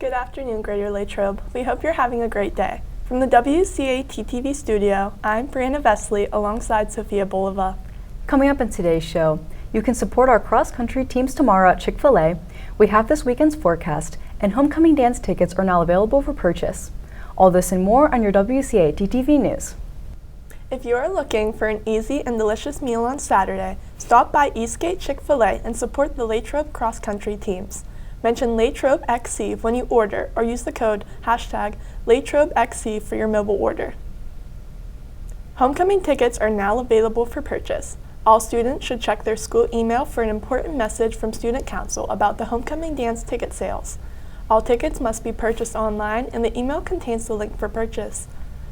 Good afternoon, Greater Latrobe. We hope you're having a great day. From the WCAT-TV studio, I'm Brianna Vesley alongside Sophia Bolova. Coming up in today's show, you can support our cross-country teams tomorrow at Chick-fil-A. We have this weekend's forecast, and homecoming dance tickets are now available for purchase. All this and more on your WCAT-TV news. If you are looking for an easy and delicious meal on Saturday, stop by Eastgate Chick-fil-A and support the Latrobe cross-country teams. Mention Latrobe XC when you order or use the code #LatrobeXC for your mobile order. Homecoming tickets are now available for purchase. All students should check their school email for an important message from Student Council about the homecoming dance ticket sales. All tickets must be purchased online, and the email contains the link for purchase.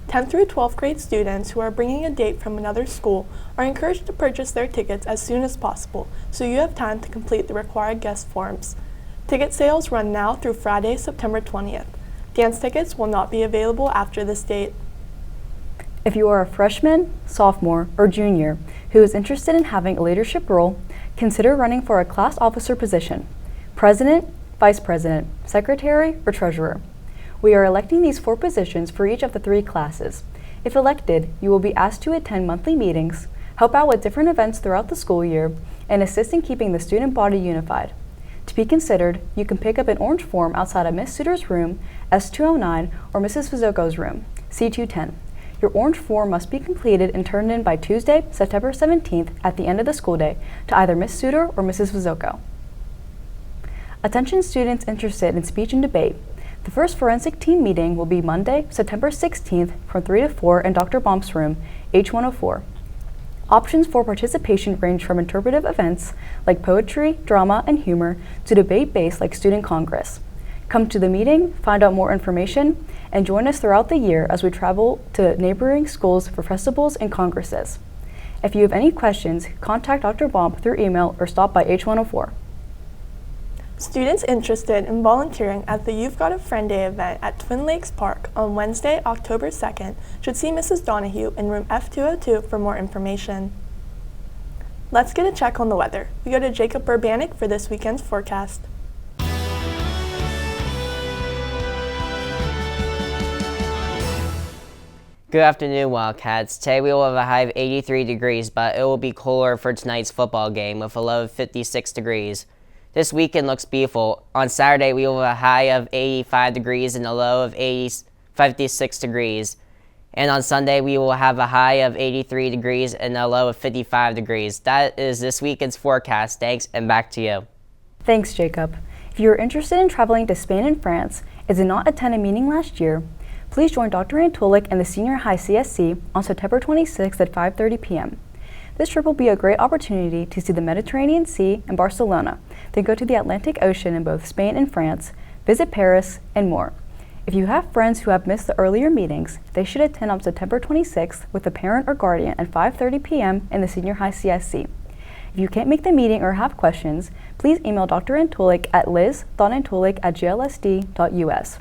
10th through 12th grade students who are bringing a date from another school are encouraged to purchase their tickets as soon as possible, so you have time to complete the required guest forms. Ticket sales run now through Friday, September 20th. Dance tickets will not be available after this date. If you are a freshman, sophomore, or junior who is interested in having a leadership role, consider running for a class officer position: president, vice president, secretary, or treasurer. We are electing these 4 positions for each of the 3 classes. If elected, you will be asked to attend monthly meetings, help out with different events throughout the school year, and assist in keeping the student body unified. To be considered, you can pick up an orange form outside of Ms. Suter's room, S209, or Mrs. Fizzoko's room, C210. Your orange form must be completed and turned in by Tuesday, September 17th at the end of the school day to either Ms. Suter or Mrs. Fizzoko. Attention students interested in speech and debate. The first forensic team meeting will be Monday, September 16th from 3 to 4 in Dr. Bomp's room, H104. Options for participation range from interpretive events like poetry, drama, and humor to debate-based like student congress. Come to the meeting, find out more information, and join us throughout the year as we travel to neighboring schools for festivals and congresses. If you have any questions, contact Dr. Bomp through email or stop by H104. Students interested in volunteering at the You've Got a Friend Day event at Twin Lakes Park on Wednesday, October 2nd should see Mrs. Donahue in room F202 for more information. Let's get a check on the weather. We go to Jacob Urbanik for this weekend's forecast. Good afternoon, Wildcats. Today we will have a high of 83 degrees, but it will be cooler for tonight's football game with a low of 56 degrees. This weekend looks beautiful. On Saturday, we will have a high of 85 degrees and a low of 56 degrees. And on Sunday, we will have a high of 83 degrees and a low of 55 degrees. That is this weekend's forecast. Thanks, and back to you. Thanks, Jacob. If you are interested in traveling to Spain and France and did not attend a meeting last year, please join Dr. Antulik and the Senior High CSC on September 26th at 5:30 p.m. This trip will be a great opportunity to see the Mediterranean Sea and Barcelona, then go to the Atlantic Ocean in both Spain and France, visit Paris, and more. If you have friends who have missed the earlier meetings, they should attend on September 26th with a parent or guardian at 5:30 p.m. in the Senior High CSC. If you can't make the meeting or have questions, please email Dr. Antulik at liz.antulik@glsd.us.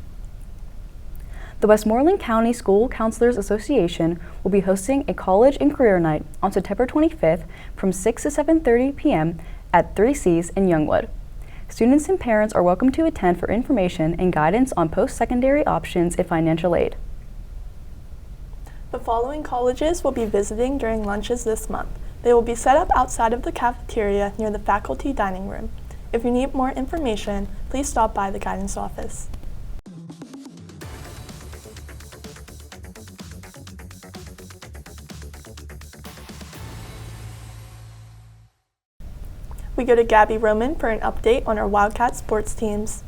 The Westmoreland County School Counselors Association will be hosting a college and career night on September 25th from 6 to 7:30 p.m. at 3Cs in Youngwood. Students and parents are welcome to attend for information and guidance on post-secondary options and financial aid. The following colleges will be visiting during lunches this month. They will be set up outside of the cafeteria near the faculty dining room. If you need more information, please stop by the guidance office. We go to Gabby Roman for an update on our Wildcat sports teams.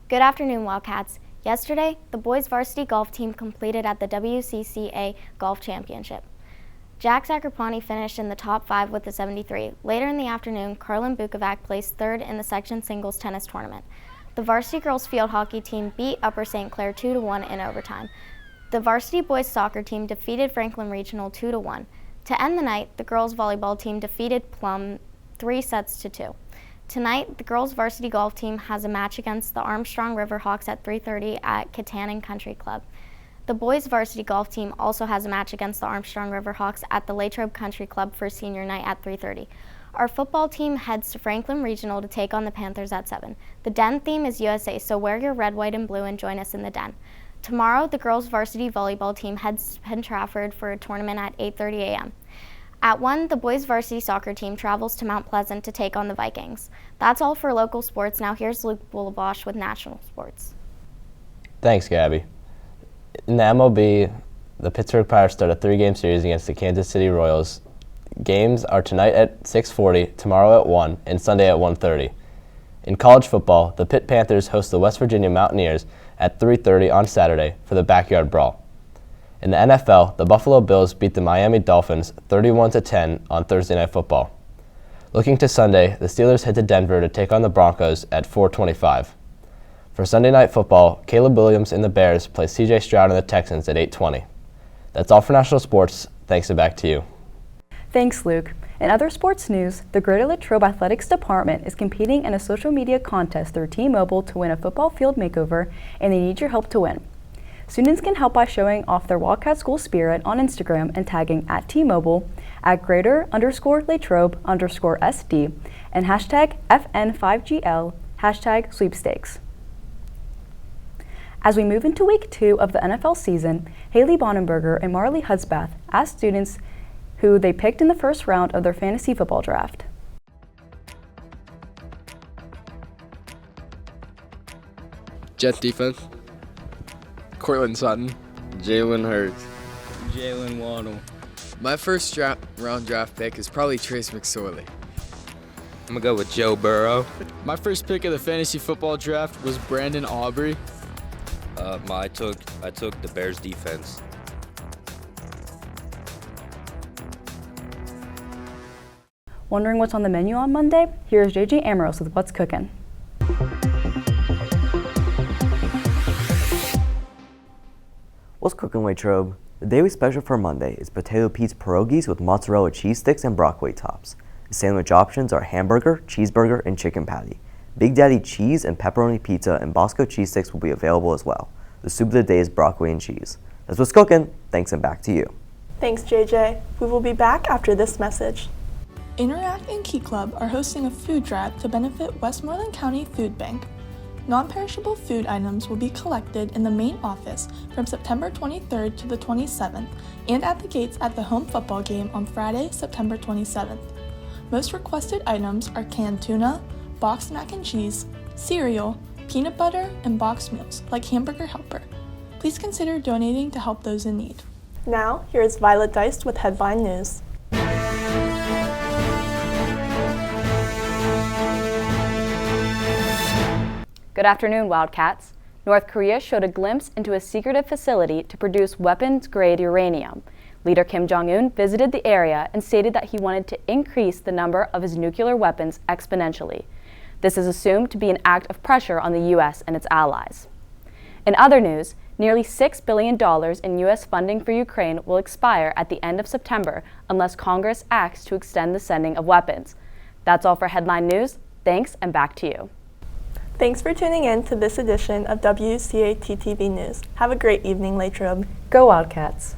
Good afternoon, Wildcats. Yesterday, the boys varsity golf team competed at the WCCA Golf Championship. Jack Zakrapani finished in the top 5 with a 73. Later in the afternoon, Carlin Bukovac placed 3rd in the section singles tennis tournament. The varsity girls field hockey team beat Upper St. Clair 2-1 in overtime. The varsity boys soccer team defeated Franklin Regional 2-1. To end the night, the girls volleyball team defeated Plum 3-2. Tonight, the girls varsity golf team has a match against the Armstrong Riverhawks at 3:30 at Katanning Country Club. The boys varsity golf team also has a match against the Armstrong Riverhawks at the Latrobe Country Club for senior night at 3:30. Our football team heads to Franklin Regional to take on the Panthers at 7. The Den theme is USA, so wear your red, white, and blue and join us in the Den. Tomorrow, the girls varsity volleyball team heads to Penn Trafford for a tournament at 8:30 a.m. At 1, the boys varsity soccer team travels to Mount Pleasant to take on the Vikings. That's all for local sports. Now here's Luke Boulabosh with national sports. Thanks, Gabby. In the MLB, the Pittsburgh Pirates start a 3-game series against the Kansas City Royals. Games are tonight at 6:40, tomorrow at 1, and Sunday at 1:30. In college football, the Pitt Panthers host the West Virginia Mountaineers at 3:30 on Saturday for the Backyard Brawl. In the NFL, the Buffalo Bills beat the Miami Dolphins 31-10 on Thursday Night Football. Looking to Sunday, the Steelers head to Denver to take on the Broncos at 4:25. For Sunday Night Football, Caleb Williams and the Bears play C.J. Stroud and the Texans at 8:20. That's all for national sports. Thanks, and back to you. Thanks, Luke. In other sports news, the Greater Latrobe Athletics Department is competing in a social media contest through T-Mobile to win a football field makeover, and they need your help to win. Students can help by showing off their Wildcat School spirit on Instagram and tagging at T-Mobile, at greater_Latrobe_SD, and hashtag FN5GL, hashtag sweepstakes. As we move into week 2 of the NFL season, Haley Bonenberger and Marley Hudspeth asked students who they picked in the first round of their fantasy football draft. Jets defense. Cortland Sutton. Jalen Hurts. Jalen Waddle. My first round draft pick is probably Trace McSorley. I'm gonna go with Joe Burrow. My first pick of the fantasy football draft was Brandon Aubrey. I took the Bears defense. Wondering what's on the menu on Monday? Here's JJ Ambrose with What's Cookin'. What's cooking, Latrobe? The daily special for Monday is Potato Pete's pierogies with mozzarella cheese sticks and broccoli tops. The sandwich options are hamburger, cheeseburger, and chicken patty. Big Daddy cheese and pepperoni pizza and Bosco cheese sticks will be available as well. The soup of the day is broccoli and cheese. That's what's cooking. Thanks, and back to you. Thanks, JJ. We will be back after this message. Interact and Key Club are hosting a food drive to benefit Westmoreland County Food Bank. Non-perishable food items will be collected in the main office from September 23rd to the 27th and at the gates at the home football game on Friday, September 27th. Most requested items are canned tuna, boxed mac and cheese, cereal, peanut butter, and boxed meals like Hamburger Helper. Please consider donating to help those in need. Now, here is Violet Deist with Headline News. Good afternoon, Wildcats. North Korea showed a glimpse into a secretive facility to produce weapons-grade uranium. Leader Kim Jong-un visited the area and stated that he wanted to increase the number of his nuclear weapons exponentially. This is assumed to be an act of pressure on the U.S. and its allies. In other news, nearly $6 billion in U.S. funding for Ukraine will expire at the end of September unless Congress acts to extend the sending of weapons. That's all for Headline News. Thanks, and back to you. Thanks for tuning in to this edition of WCAT TV News. Have a great evening, Latrobe. Go Wildcats!